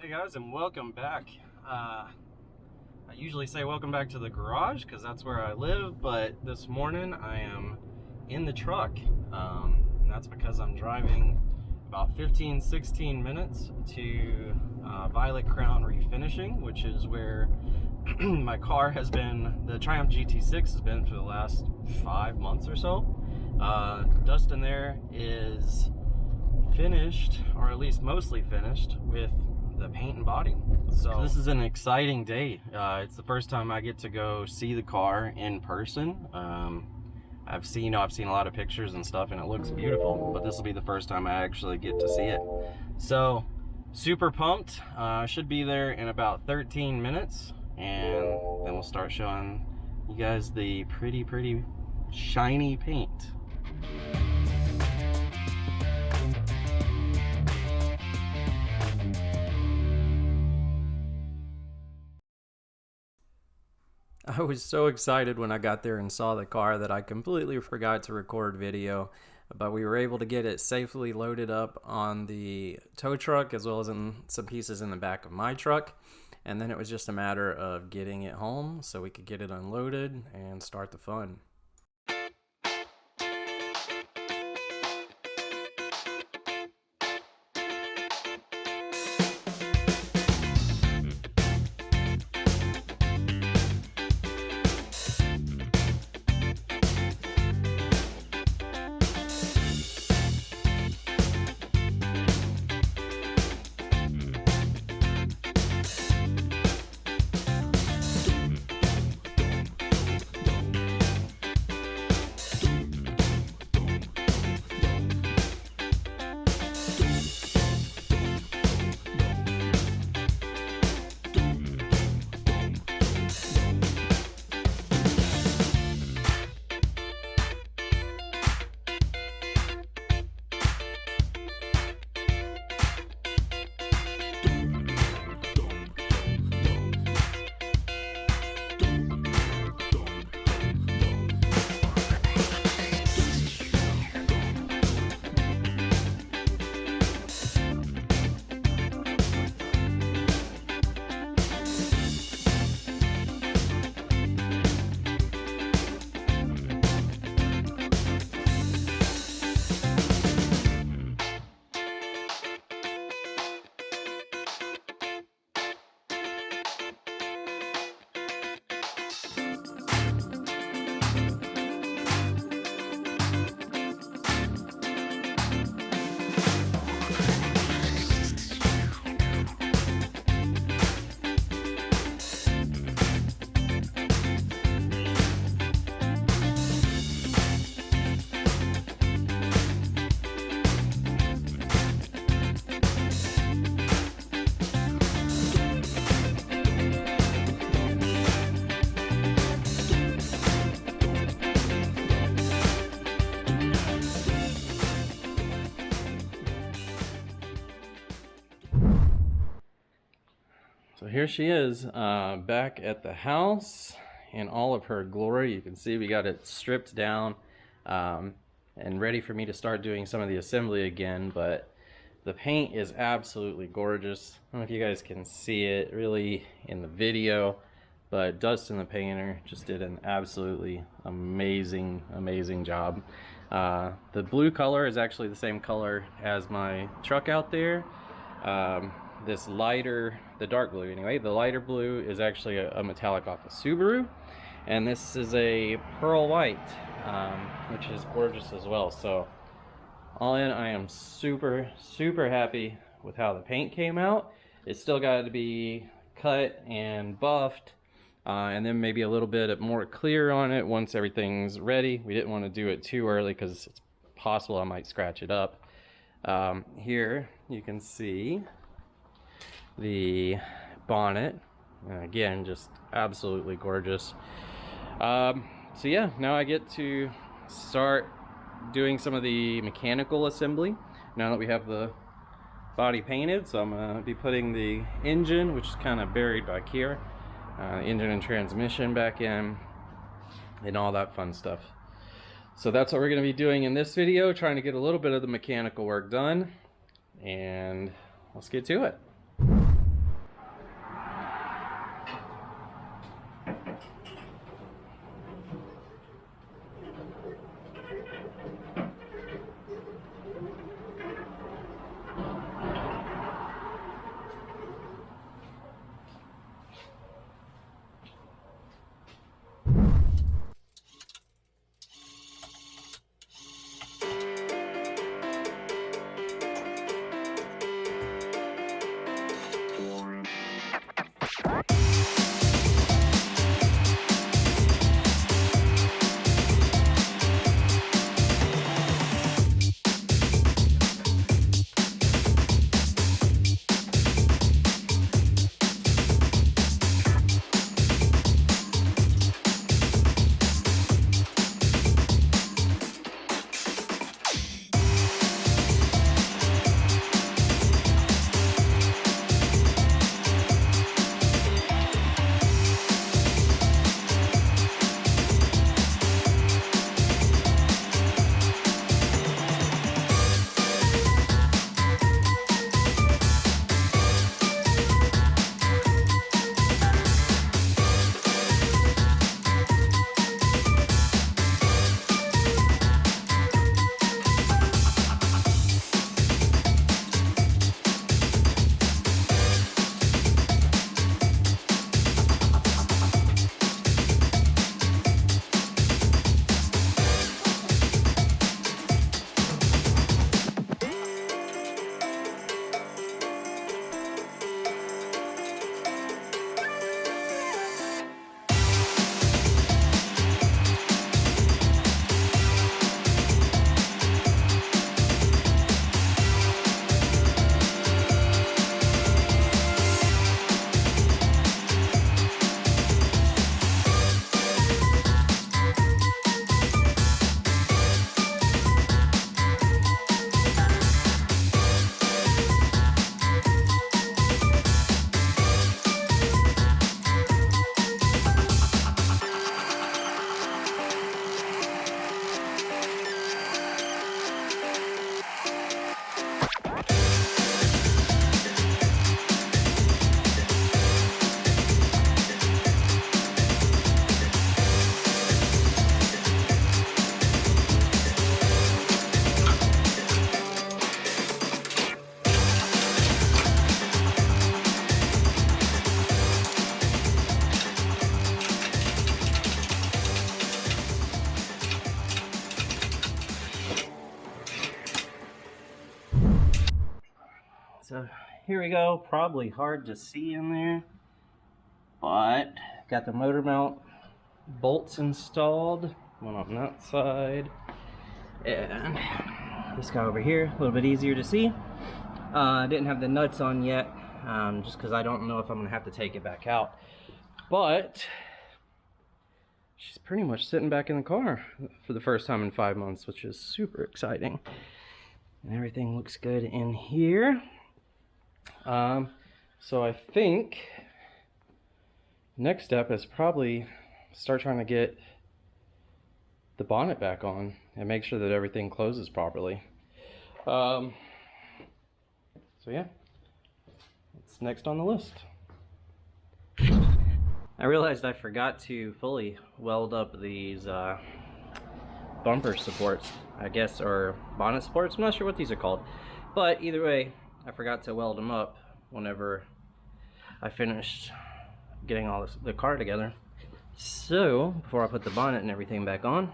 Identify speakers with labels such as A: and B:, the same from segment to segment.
A: Hey guys, and welcome back. I usually say welcome back to the garage because that's where I live, but this morning I am in the truck, and that's because I'm driving about 15-16 minutes to Violet Crown Refinishing, which is where my car has been. The Triumph GT6 has been for the last 5 months or so. Dustin there is finished, or at least mostly finished, with the paint and body. So this is an exciting day. It's the first time I get to go see the car in person. I've seen a lot of pictures and stuff, and it looks beautiful, but this will be the first time I actually get to see it. So super pumped. I should be there in about 13 minutes, and then we'll start showing you guys the pretty shiny paint. I was so excited when I got there and saw the car that I completely forgot to record video, but we were able to get it safely loaded up on the tow truck as well as in some pieces in the back of my truck, and then it was just a matter of getting it home so we could get it unloaded and start the fun. So here she is, back at the house in all of her glory. You can see we got it stripped down and ready for me to start doing some of the assembly again, but the paint is absolutely gorgeous. I don't know if you guys can see it really in the video, but Dustin the painter just did an absolutely amazing job. The blue color is actually the same color as my truck out there. This lighter, the dark blue anyway, the lighter blue is actually a metallic off the Subaru, and this is a pearl white, which is gorgeous as well. So all in, I am super happy with how the paint came out. It's still got to be cut and buffed, and then maybe a little bit more clear on it once everything's ready. We didn't want to do it too early because it's possible I might scratch it up. Here you can see the bonnet, again, just absolutely gorgeous. So yeah, now I get to start doing some of the mechanical assembly now that we have the body painted. So I'm gonna be putting the engine, which is kind of buried back here, engine and transmission back in, and all that fun stuff. So that's what we're going to be doing in this video, trying to get a little bit of the mechanical work done, and let's get to it. here we go. Probably hard to see in there, but got the motor mount bolts installed. One on that side, and this guy over here, a little bit easier to see. I didn't have the nuts on yet, just because I don't know if I'm gonna have to take it back out. But she's pretty much sitting back in the car for the first time in 5 months, which is super exciting. And everything looks good in here. So I think next step is probably start trying to get the bonnet back on and make sure that everything closes properly. So yeah, it's next on the list. I realized I forgot to fully weld up these bumper supports, I guess, or bonnet supports. I'm not sure what these are called, but either way, I forgot to weld them up whenever I finished getting all the car together. So before I put the bonnet and everything back on,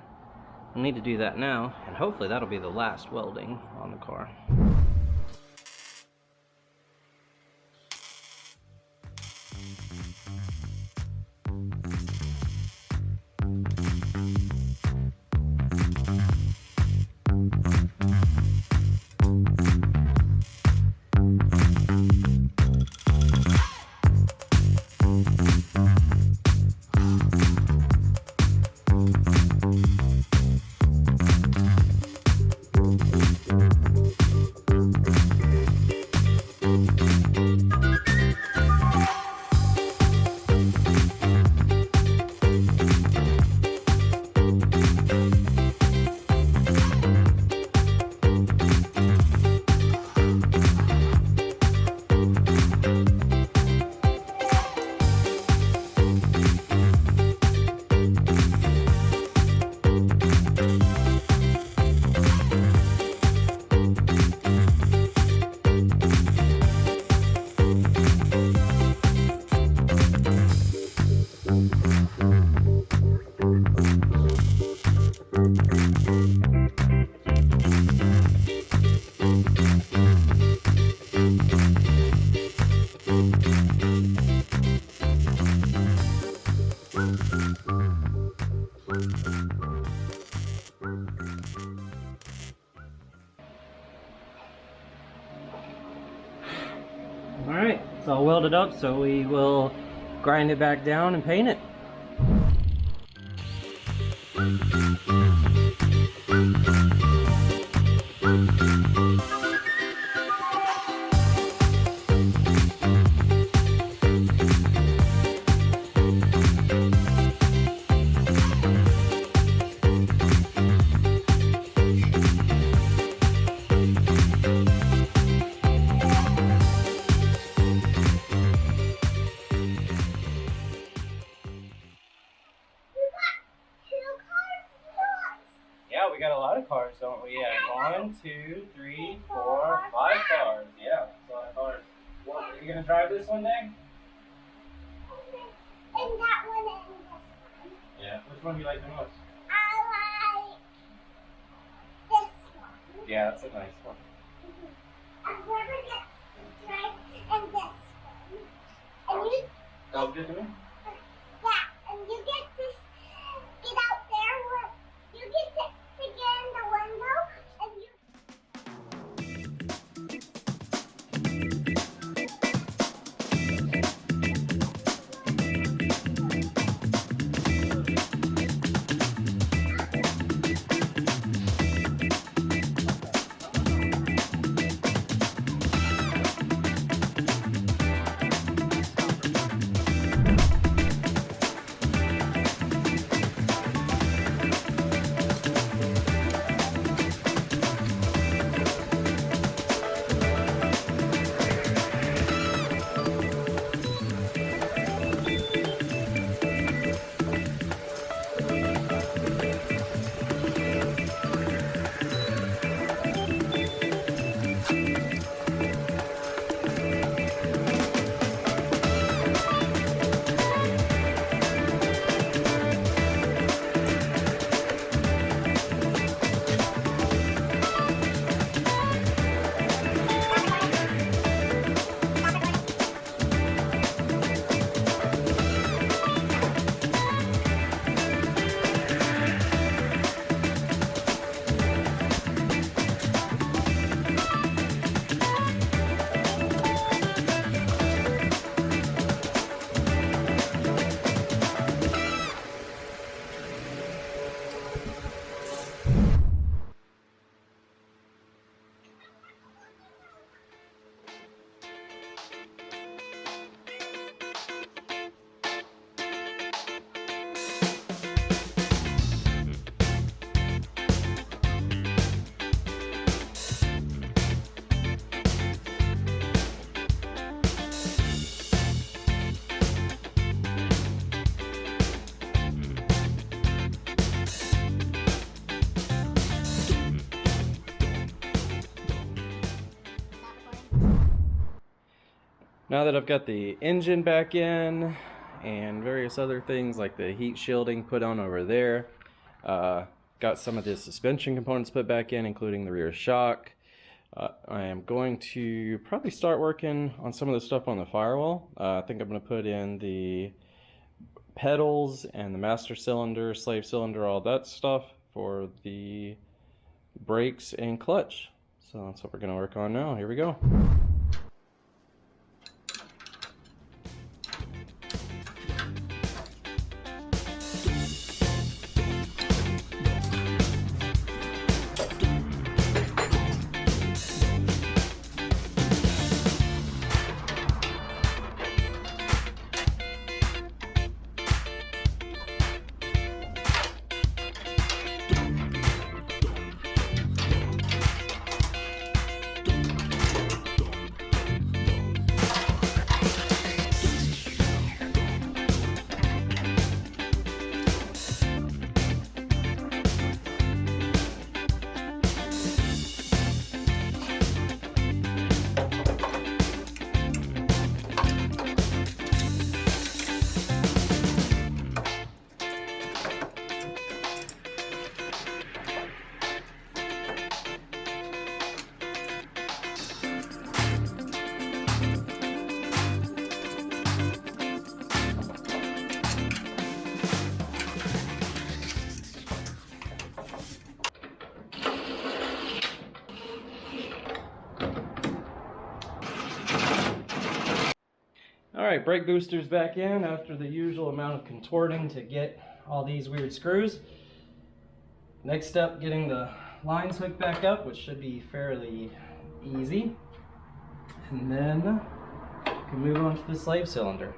A: I'll need to do that now, and hopefully that'll be the last welding on the car. Alright, it's all welded up, so we will grind it back down and paint it. Yeah, we got a lot of cars, don't we? Yeah, 1, 2, 3, 4, 5 cars. Yeah, that's a lot of cars. What, are you gonna drive this one day?
B: And that one and this one.
A: Yeah. Which one do you like the most?
B: I like this one.
A: Yeah, that's a nice one.
B: And whoever gets to drive in this one. And you,
A: Oh, just me?
B: yeah, and you get to get out there where you get to get in the window and you.
A: Now that I've got the engine back in and various other things like the heat shielding put on over there, got some of the suspension components put back in, including the rear shock. I am going to probably start working on some of the stuff on the firewall. I think I'm going to put in the pedals and the master cylinder, slave cylinder, all that stuff for the brakes and clutch. So that's what we're going to work on now. Here we go. Alright, brake boosters back in after the usual amount of contorting to get all these weird screws. Next up, getting the lines hooked back up, which should be fairly easy. And then we can move on to the slave cylinder.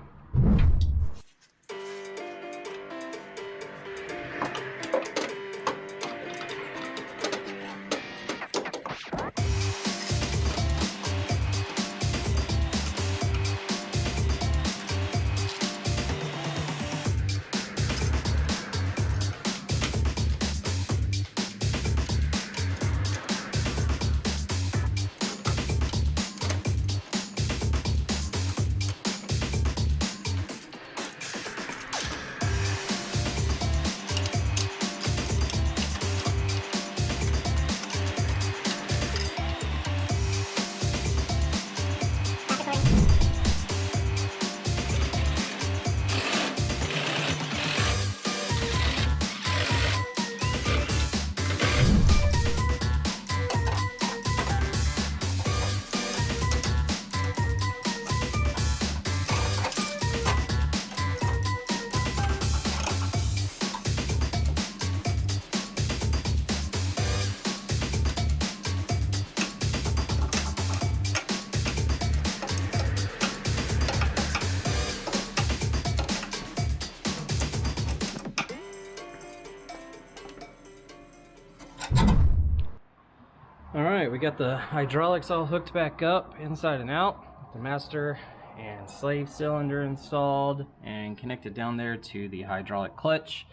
A: Alright, we got the hydraulics all hooked back up inside and out. The master and slave cylinder installed and connected down there to the hydraulic clutch.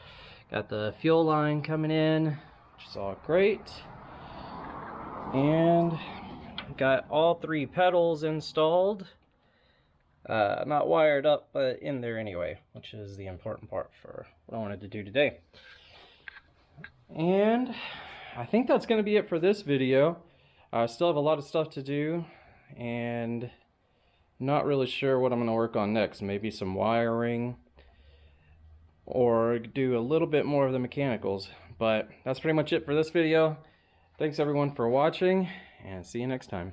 A: Got the fuel line coming in, which is all great. And got all three pedals installed. Not wired up, but in there anyway, which is the important part for what I wanted to do today. And I think that's going to be it for this video. I still have a lot of stuff to do and not really sure what I'm going to work on next. Maybe some wiring or do a little bit more of the mechanicals. But that's pretty much it for this video. Thanks everyone for watching and see you next time.